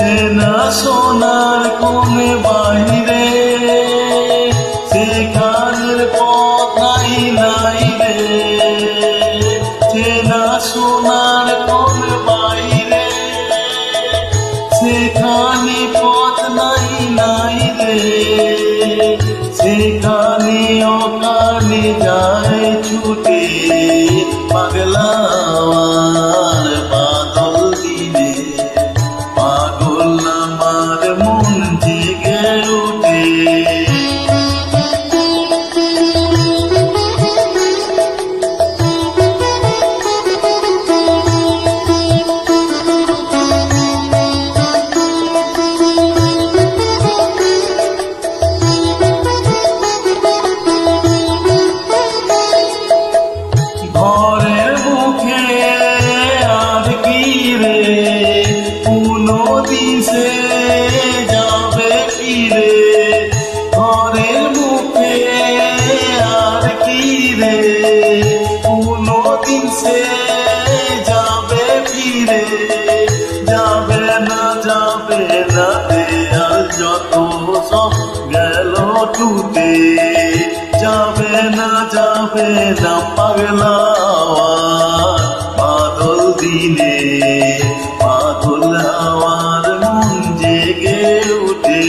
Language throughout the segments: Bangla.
চেনা সোনার কোণে বাইরে সেখানের পথ নাই নাই রে, চেনা সোনার কোণে বাইরে সেখানে পথ নাই নাই রে, সেখানে ওখানে যায় ছুটে পাগলা আমার বাদল দিনে, পাগল আমার মন জেগে উঠে। ঘরের মুখে আর কি রে কোনো দিশে যাবে ফিরে, ঘরের মুখে আর কি রে কোনো দিশে যাবে ফিরে, যাবে না দেয়াল যত সব গেল টুটে, যাবে না পাগলা বাদল দিনে, পাগল আমার মন জেগে উঠে।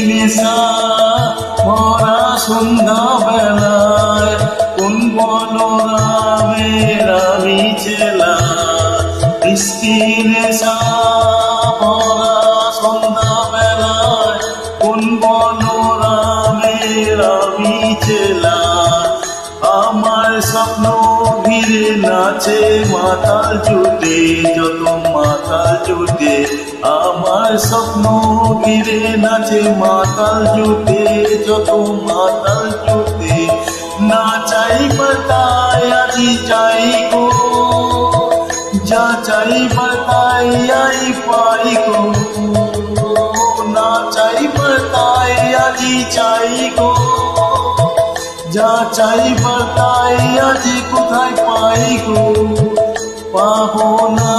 নেশা ভরা সন্ধ্যা বেলায় কোন বনরামের আমি চেলা, বৃষ্টি নেশা ভরা সন্ধ্যা বেলায় কোন বনরামের আমি চেলা, আমার স্বপ্ন ঘিরে নাচে মাতাল জুটে যত মাতাল জুটে, আমার স্বপ্ন ঘিরে নাচে মাতাল জুটে যত মাতাল জুটে, না চাই বাতায় আজি চাই গো, যা চাই বাতায় আই পাই গো, না চাই বাতায় আজি চাই গো, যা চাই বাতায় আজি কোথায় পাই গো, পাবো না